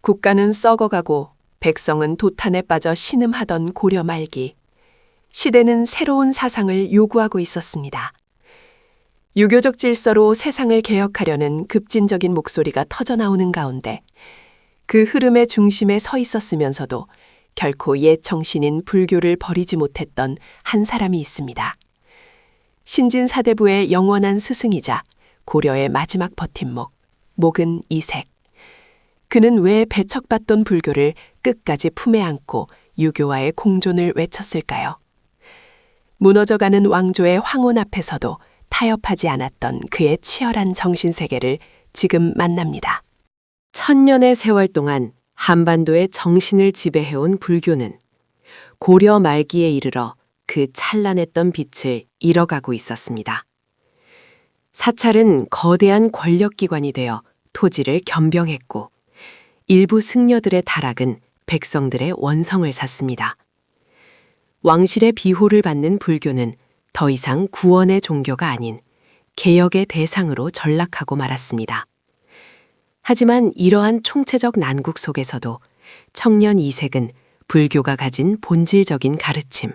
국가는 썩어가고 백성은 도탄에 빠져 신음하던 고려 말기, 시대는 새로운 사상을 요구하고 있었습니다. 유교적 질서로 세상을 개혁하려는 급진적인 목소리가 터져나오는 가운데 그 흐름의 중심에 서 있었으면서도 결코 옛 정신인 불교를 버리지 못했던 한 사람이 있습니다. 신진사대부의 영원한 스승이자 고려의 마지막 버팀목, 목은 이색. 그는 왜 배척받던 불교를 끝까지 품에 안고 유교와의 공존을 외쳤을까요? 무너져가는 왕조의 황혼 앞에서도 타협하지 않았던 그의 치열한 정신세계를 지금 만납니다. 1000년의 세월 동안 한반도의 정신을 지배해온 불교는 고려 말기에 이르러 그 찬란했던 빛을 잃어가고 있었습니다. 사찰은 거대한 권력기관이 되어 토지를 겸병했고 일부 승려들의 타락은 백성들의 원성을 샀습니다. 왕실의 비호를 받는 불교는 더 이상 구원의 종교가 아닌 개혁의 대상으로 전락하고 말았습니다. 하지만 이러한 총체적 난국 속에서도 청년 이색은 불교가 가진 본질적인 가르침,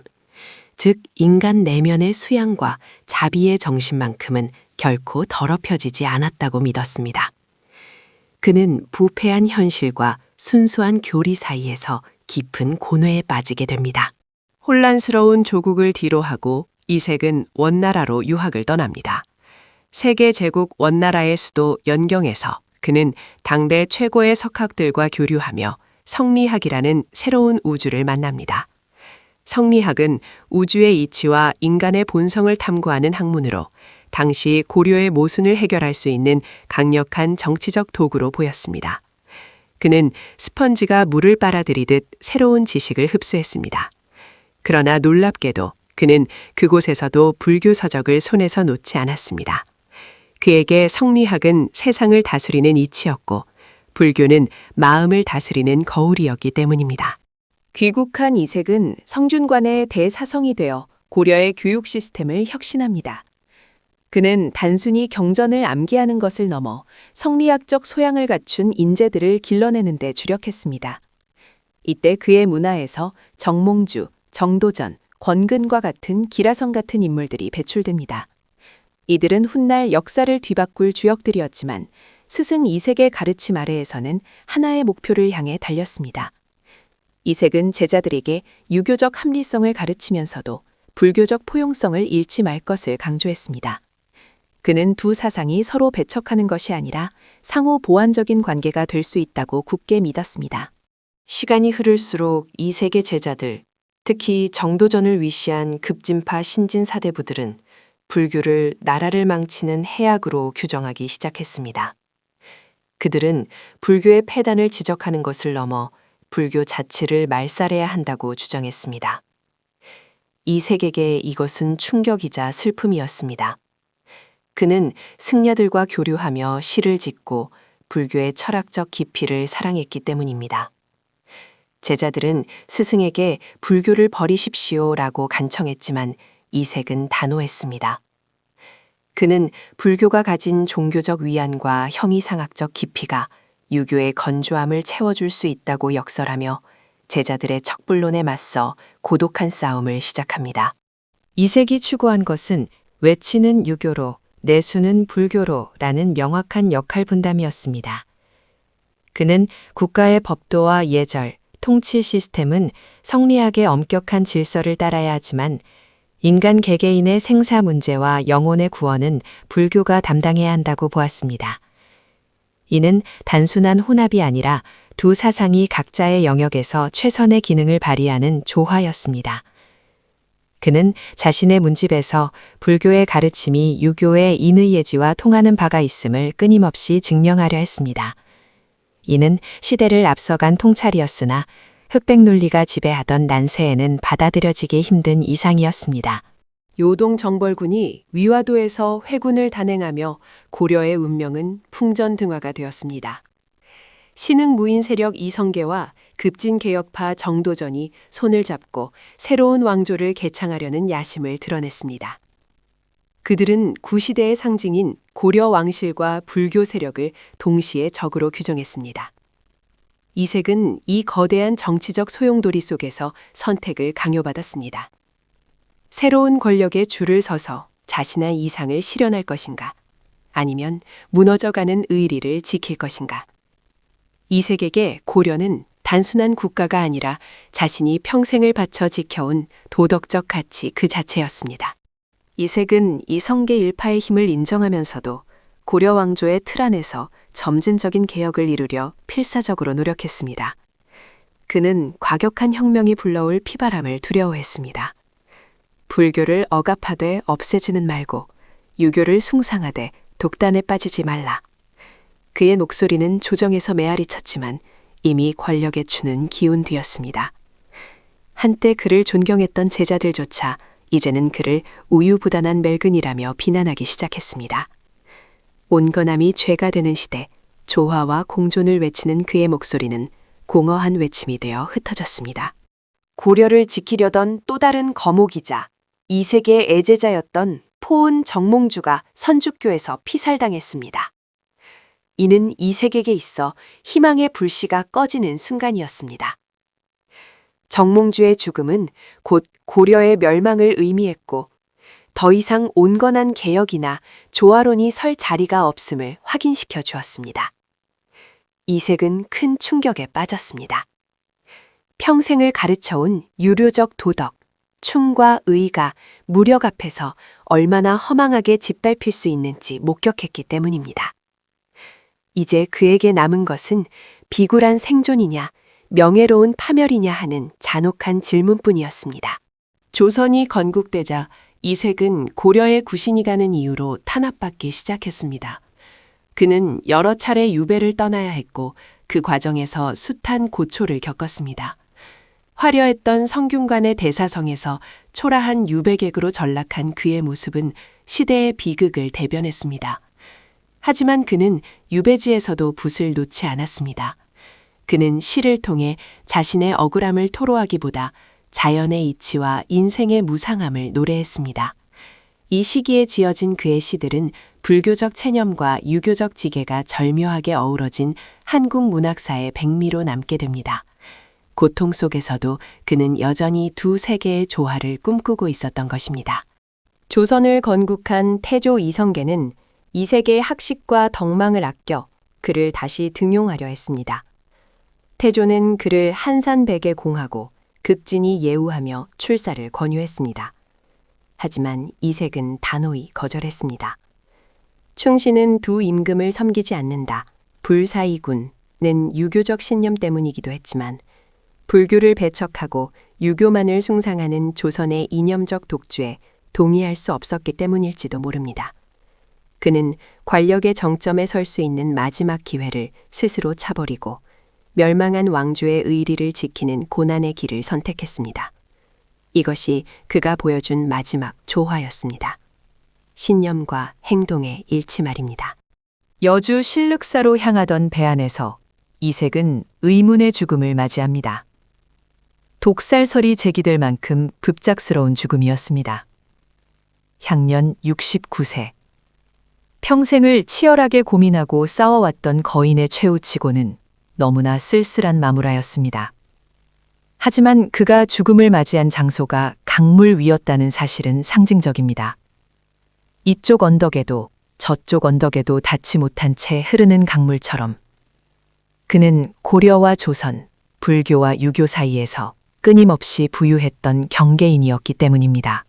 즉 인간 내면의 수양과 자비의 정신만큼은 결코 더럽혀지지 않았다고 믿었습니다. 그는 부패한 현실과 순수한 교리 사이에서 깊은 고뇌에 빠지게 됩니다. 혼란스러운 조국을 뒤로하고 이색은 원나라로 유학을 떠납니다. 세계 제국 원나라의 수도 연경에서 그는 당대 최고의 석학들과 교류하며 성리학이라는 새로운 우주를 만납니다. 성리학은 우주의 이치와 인간의 본성을 탐구하는 학문으로 당시 고려의 모순을 해결할 수 있는 강력한 정치적 도구로 보였습니다. 그는 스펀지가 물을 빨아들이듯 새로운 지식을 흡수했습니다. 그러나 놀랍게도 그는 그곳에서도 불교 서적을 손에서 놓지 않았습니다. 그에게 성리학은 세상을 다스리는 이치였고 불교는 마음을 다스리는 거울이었기 때문입니다. 귀국한 이색은 성균관의 대사성이 되어 고려의 교육 시스템을 혁신합니다. 그는 단순히 경전을 암기하는 것을 넘어 성리학적 소양을 갖춘 인재들을 길러내는 데 주력했습니다. 이때 그의 문화에서 정몽주, 정도전, 권근과 같은 기라성 같은 인물들이 배출됩니다. 이들은 훗날 역사를 뒤바꿀 주역들이었지만 스승 이색의 가르침 아래에서는 하나의 목표를 향해 달렸습니다. 이색은 제자들에게 유교적 합리성을 가르치면서도 불교적 포용성을 잃지 말 것을 강조했습니다. 그는 두 사상이 서로 배척하는 것이 아니라 상호 보완적인 관계가 될 수 있다고 굳게 믿었습니다. 시간이 흐를수록 이색의 제자들, 특히 정도전을 위시한 급진파 신진사대부들은 불교를 나라를 망치는 해악으로 규정하기 시작했습니다. 그들은 불교의 폐단을 지적하는 것을 넘어 불교 자체를 말살해야 한다고 주장했습니다. 이색에게 이것은 충격이자 슬픔이었습니다. 그는 승려들과 교류하며 시를 짓고 불교의 철학적 깊이를 사랑했기 때문입니다. 제자들은 스승에게 불교를 버리십시오라고 간청했지만 이색은 단호했습니다. 그는 불교가 가진 종교적 위안과 형이상학적 깊이가 유교의 건조함을 채워줄 수 있다고 역설하며 제자들의 척불론에 맞서 고독한 싸움을 시작합니다. 이색이 추구한 것은 외치는 유교로, 내수는 불교로라는 명확한 역할 분담이었습니다. 그는 국가의 법도와 예절, 통치 시스템은 성리학의 엄격한 질서를 따라야 하지만 인간 개개인의 생사 문제와 영혼의 구원은 불교가 담당해야 한다고 보았습니다. 이는 단순한 혼합이 아니라 두 사상이 각자의 영역에서 최선의 기능을 발휘하는 조화였습니다. 그는 자신의 문집에서 불교의 가르침이 유교의 인의예지와 통하는 바가 있음을 끊임없이 증명하려 했습니다. 이는 시대를 앞서간 통찰이었으나 흑백 논리가 지배하던 난세에는 받아들여지기 힘든 이상이었습니다. 요동 정벌군이 위화도에서 회군을 단행하며 고려의 운명은 풍전등화가 되었습니다. 신흥무인 세력 이성계와 급진개혁파 정도전이 손을 잡고 새로운 왕조를 개창하려는 야심을 드러냈습니다. 그들은 구시대의 상징인 고려 왕실과 불교 세력을 동시에 적으로 규정했습니다. 이색은 이 거대한 정치적 소용돌이 속에서 선택을 강요받았습니다. 새로운 권력에 줄을 서서 자신의 이상을 실현할 것인가, 아니면 무너져가는 의리를 지킬 것인가. 이색에게 고려는 단순한 국가가 아니라 자신이 평생을 바쳐 지켜온 도덕적 가치 그 자체였습니다. 이색은 이성계 일파의 힘을 인정하면서도 고려 왕조의 틀 안에서 점진적인 개혁을 이루려 필사적으로 노력했습니다. 그는 과격한 혁명이 불러올 피바람을 두려워했습니다. 불교를 억압하되 없애지는 말고 유교를 숭상하되 독단에 빠지지 말라. 그의 목소리는 조정에서 메아리 쳤지만 이미 권력에 추는 기운 뒤였습니다. 한때 그를 존경했던 제자들조차 이제는 그를 우유부단한 멜근이라며 비난하기 시작했습니다. 온건함이 죄가 되는 시대, 조화와 공존을 외치는 그의 목소리는 공허한 외침이 되어 흩어졌습니다. 고려를 지키려던 또 다른 거목이자 이색의 애제자였던 포은 정몽주가 선주교에서 피살당했습니다. 이는 이색에게 있어 희망의 불씨가 꺼지는 순간이었습니다. 정몽주의 죽음은 곧 고려의 멸망을 의미했고 더 이상 온건한 개혁이나 조화론이 설 자리가 없음을 확인시켜 주었습니다. 이색은 큰 충격에 빠졌습니다. 평생을 가르쳐온 유료적 도덕, 충과 의가 무력 앞에서 얼마나 허망하게 짓밟힐 수 있는지 목격했기 때문입니다. 이제 그에게 남은 것은 비굴한 생존이냐, 명예로운 파멸이냐 하는 잔혹한 질문뿐이었습니다. 조선이 건국되자 이색은 고려의 구신이 가는 이유로 탄압받기 시작했습니다. 그는 여러 차례 유배를 떠나야 했고 그 과정에서 숱한 고초를 겪었습니다. 화려했던 성균관의 대사성에서 초라한 유배객으로 전락한 그의 모습은 시대의 비극을 대변했습니다. 하지만 그는 유배지에서도 붓을 놓지 않았습니다. 그는 시를 통해 자신의 억울함을 토로하기보다 자연의 이치와 인생의 무상함을 노래했습니다. 이 시기에 지어진 그의 시들은 불교적 체념과 유교적 지계가 절묘하게 어우러진 한국 문학사의 백미로 남게 됩니다. 고통 속에서도 그는 여전히 두 세계의 조화를 꿈꾸고 있었던 것입니다. 조선을 건국한 태조 이성계는 이색의 학식과 덕망을 아껴 그를 다시 등용하려 했습니다. 태조는 그를 한산백에 공하고 극진히 예우하며 출사를 권유했습니다. 하지만 이색은 단호히 거절했습니다. 충신은 두 임금을 섬기지 않는다. 불사이군는 유교적 신념 때문이기도 했지만 불교를 배척하고 유교만을 숭상하는 조선의 이념적 독주에 동의할 수 없었기 때문일지도 모릅니다. 그는 권력의 정점에 설 수 있는 마지막 기회를 스스로 차버리고 멸망한 왕조의 의리를 지키는 고난의 길을 선택했습니다. 이것이 그가 보여준 마지막 조화였습니다. 신념과 행동의 일치 말입니다. 여주 신륵사로 향하던 배 안에서 이색은 의문의 죽음을 맞이합니다. 독살설이 제기될 만큼 급작스러운 죽음이었습니다. 향년 69세. 평생을 치열하게 고민하고 싸워왔던 거인의 최후치고는 너무나 쓸쓸한 마무라였습니다. 하지만 그가 죽음을 맞이한 장소가 강물 위였다는 사실은 상징적입니다. 이쪽 언덕에도 저쪽 언덕에도 닿지 못한 채 흐르는 강물처럼 그는 고려와 조선, 불교와 유교 사이에서 끊임없이 부유했던 경계인이었기 때문입니다.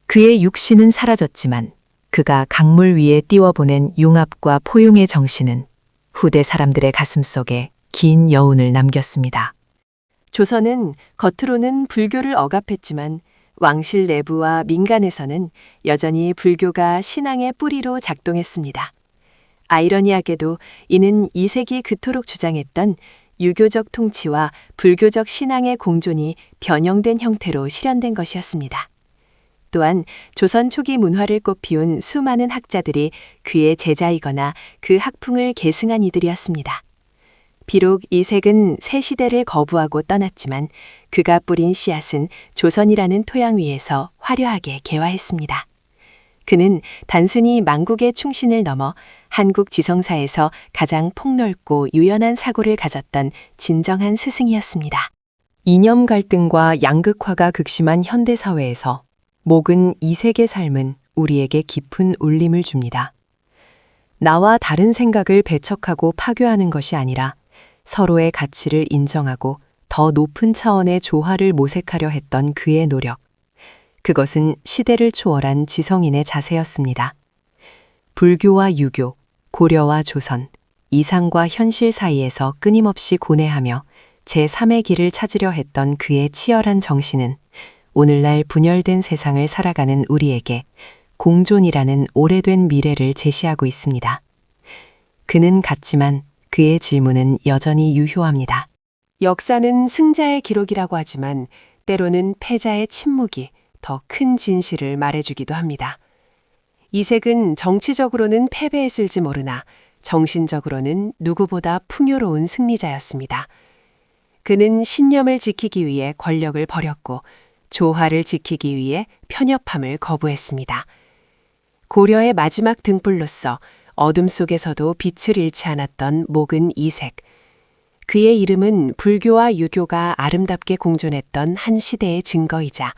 그의 육신은 사라졌지만 그가 강물 위에 띄워보낸 융합과 포용의 정신은 후대 사람들의 가슴속에 긴 여운을 남겼습니다. 조선은 겉으로는 불교를 억압했지만 왕실 내부와 민간에서는 여전히 불교가 신앙의 뿌리로 작동했습니다. 아이러니하게도 이는 이색이 그토록 주장했던 유교적 통치와 불교적 신앙의 공존이 변형된 형태로 실현된 것이었습니다. 또한 조선 초기 문화를 꽃피운 수많은 학자들이 그의 제자이거나 그 학풍을 계승한 이들이었습니다. 비록 이색은 새 시대를 거부하고 떠났지만 그가 뿌린 씨앗은 조선이라는 토양 위에서 화려하게 개화했습니다. 그는 단순히 망국의 충신을 넘어 한국 지성사에서 가장 폭넓고 유연한 사고를 가졌던 진정한 스승이었습니다. 이념 갈등과 양극화가 극심한 현대사회에서 목은 이색의 삶은 우리에게 깊은 울림을 줍니다. 나와 다른 생각을 배척하고 파괴하는 것이 아니라 서로의 가치를 인정하고 더 높은 차원의 조화를 모색하려 했던 그의 노력. 그것은 시대를 초월한 지성인의 자세였습니다. 불교와 유교, 고려와 조선, 이상과 현실 사이에서 끊임없이 고뇌하며 제3의 길을 찾으려 했던 그의 치열한 정신은 오늘날 분열된 세상을 살아가는 우리에게 공존이라는 오래된 미래를 제시하고 있습니다. 그는 갔지만 그의 질문은 여전히 유효합니다. 역사는 승자의 기록이라고 하지만 때로는 패자의 침묵이 더 큰 진실을 말해주기도 합니다. 이색은 정치적으로는 패배했을지 모르나 정신적으로는 누구보다 풍요로운 승리자였습니다. 그는 신념을 지키기 위해 권력을 버렸고 조화를 지키기 위해 편협함을 거부했습니다. 고려의 마지막 등불로서 어둠 속에서도 빛을 잃지 않았던 목은 이색. 그의 이름은 불교와 유교가 아름답게 공존했던 한 시대의 증거이자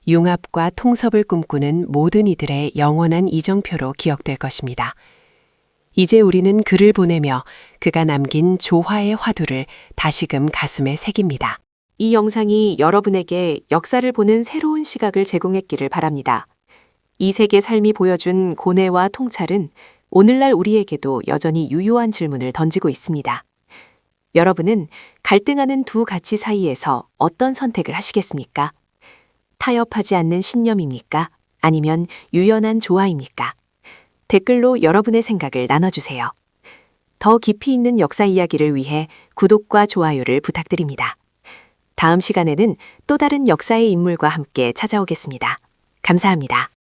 융합과 통섭을 꿈꾸는 모든 이들의 영원한 이정표로 기억될 것입니다. 이제 우리는 그를 보내며 그가 남긴 조화의 화두를 다시금 가슴에 새깁니다. 이 영상이 여러분에게 역사를 보는 새로운 시각을 제공했기를 바랍니다. 이색의 삶이 보여준 고뇌와 통찰은 오늘날 우리에게도 여전히 유효한 질문을 던지고 있습니다. 여러분은 갈등하는 두 가치 사이에서 어떤 선택을 하시겠습니까? 타협하지 않는 신념입니까? 아니면 유연한 조화입니까? 댓글로 여러분의 생각을 나눠주세요. 더 깊이 있는 역사 이야기를 위해 구독과 좋아요를 부탁드립니다. 다음 시간에는 또 다른 역사의 인물과 함께 찾아오겠습니다. 감사합니다.